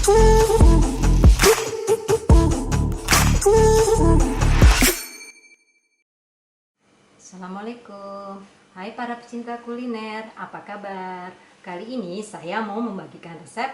Assalamualaikum, hai para pecinta kuliner, apa kabar? Kali ini saya mau membagikan resep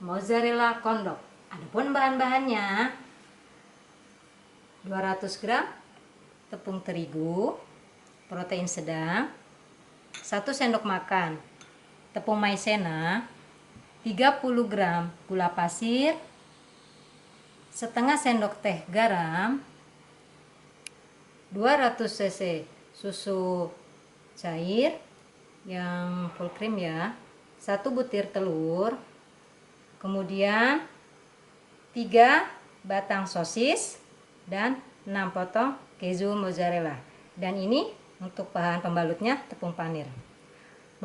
mozzarella kondok. Adapun bahan-bahannya 200 gram tepung terigu protein sedang, 1 sendok makan tepung maizena, 30 gram gula pasir, setengah sendok teh garam, 200 cc susu cair yang full cream ya, 1 butir telur, kemudian 3 batang sosis dan 6 potong keju mozzarella. Dan ini untuk bahan pembalutnya tepung panir.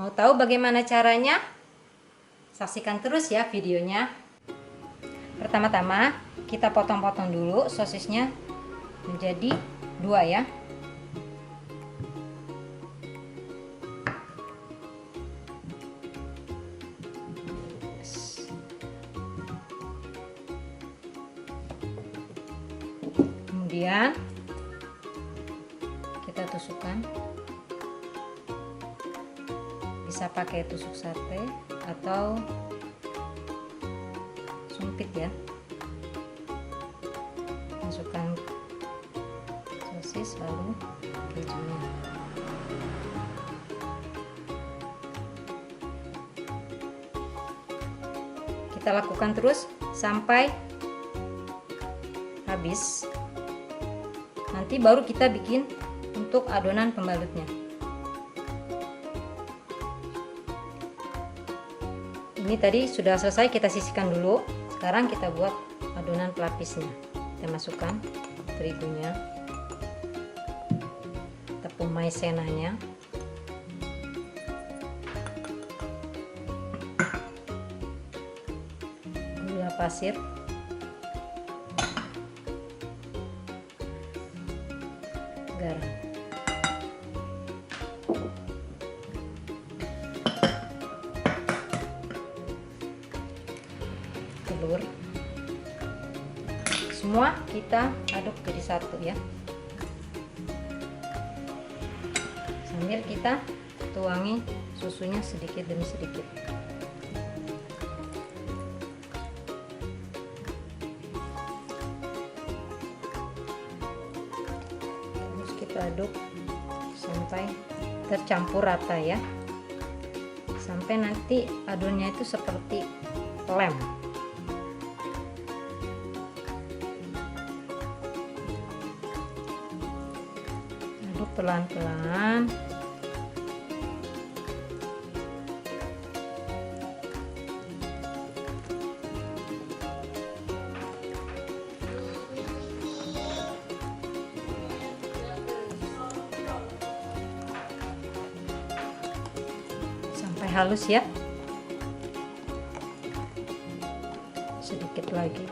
Mau tahu bagaimana caranya? Saksikan terus ya videonya. Pertama-tama kita potong-potong dulu sosisnya menjadi 2 ya. Kemudian kita tusukkan, bisa pakai tusuk sate atau sumpit ya. Masukkan sosis lalu kejunya. Kita lakukan terus sampai habis. Nanti baru kita bikin untuk adonan pembalutnya. Ini tadi sudah selesai, kita sisihkan dulu. Sekarang kita buat adonan pelapisnya. Kita masukkan terigunya, tepung maizenanya, gula pasir, garam. Telur. Semua kita aduk jadi satu ya. Sambil kita tuangi susunya sedikit demi sedikit. Aduk sampai tercampur rata ya, sampai nanti adonnya itu seperti lem. Aduk pelan-pelan. Halus ya, sedikit lagi.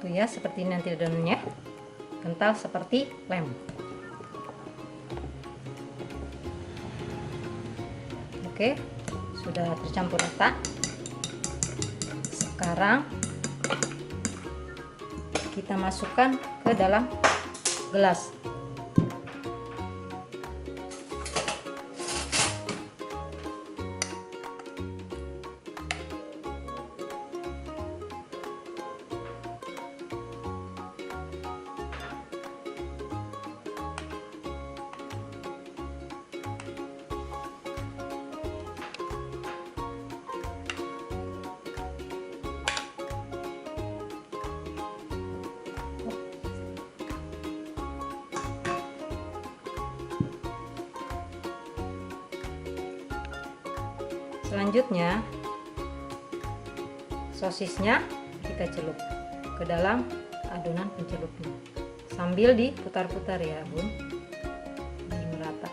Tuh ya, seperti nanti adonannya kental seperti lem. Oke, sudah tercampur rata. Sekarang kita masukkan ke dalam gelas. Selanjutnya sosisnya kita celup ke dalam adonan pencelupnya sambil diputar-putar ya bun, biar merata.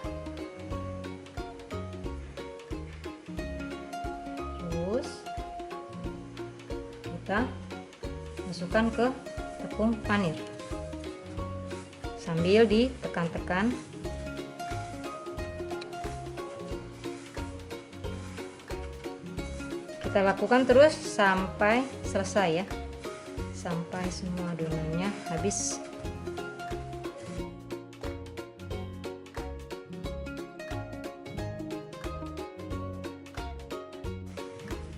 Terus kita masukkan ke tepung panir sambil ditekan-tekan Kita lakukan terus sampai selesai ya, sampai semua adonannya habis.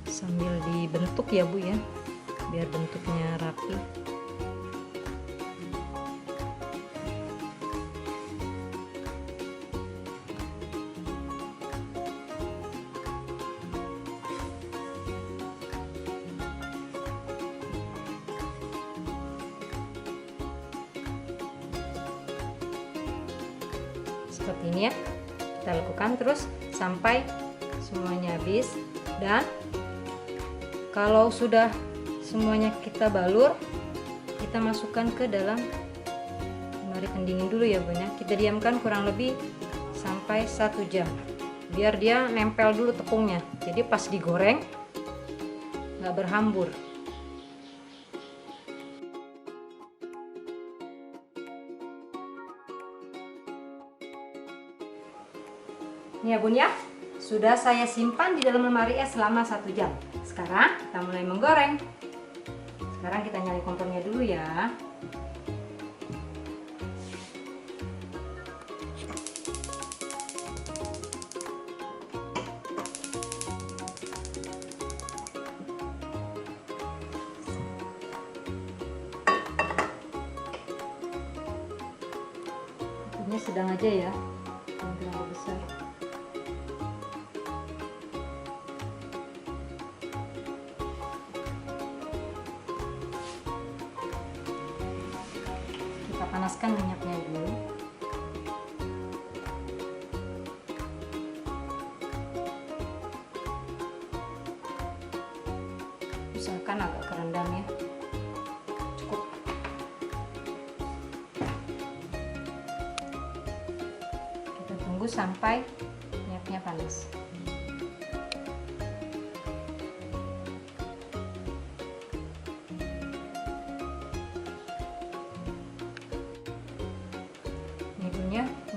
Sambil dibentuk ya Bu ya, biar bentuknya rapi. Seperti ini ya, kita lakukan terus sampai semuanya habis. Dan kalau sudah semuanya kita balur, kita masukkan ke dalam lemari pendingin dulu ya Bun ya. Kita diamkan kurang lebih sampai 1 jam biar dia nempel dulu tepungnya, jadi pas digoreng nggak berhambur. Ini ya Bun ya, sudah saya simpan di dalam lemari es selama 1 jam. Sekarang kita mulai menggoreng. Sekarang kita nyalain kompornya dulu ya. Apinya sedang aja ya, jangan terlalu besar. Kita panaskan minyaknya dulu. Usahakan agak kerendam ya. Cukup. Kita tunggu sampai minyaknya panas.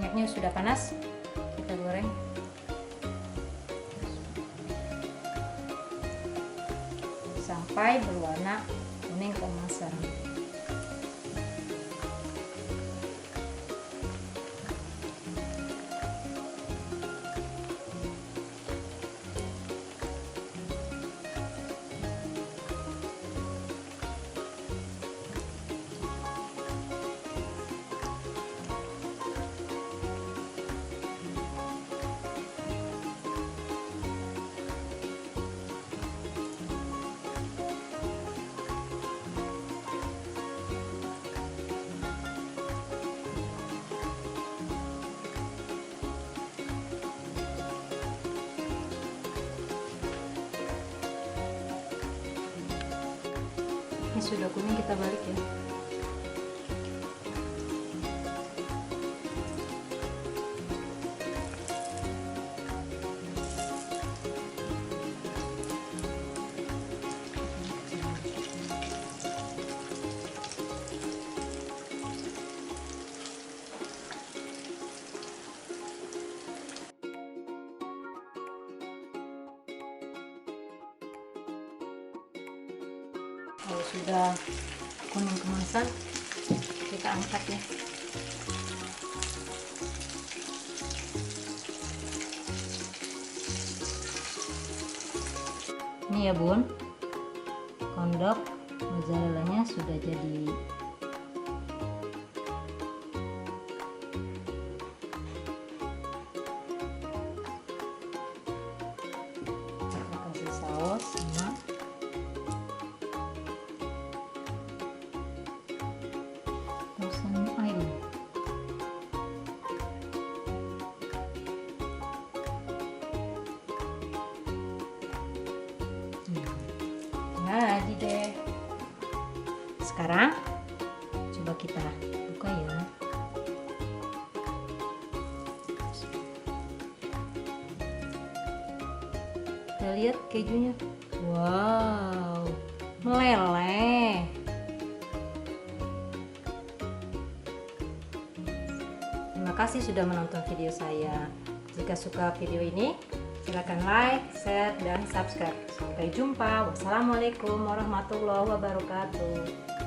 Minyaknya sudah panas, kita goreng sampai berwarna kuning keemasan. Ini sudah kuning, kita balik ya. Kalau sudah kuning kemasan, kita angkat ya. Ini ya Bun, kondok mozzarellanya sudah jadi. Kita kasih saus sama air. Jadi deh. Sekarang coba kita buka ya. Kita lihat kejunya. Wow, meleleh. Terima kasih sudah menonton video saya. Jika suka video ini, Silakan like, share, dan subscribe. Sampai jumpa. Wassalamualaikum warahmatullahi wabarakatuh.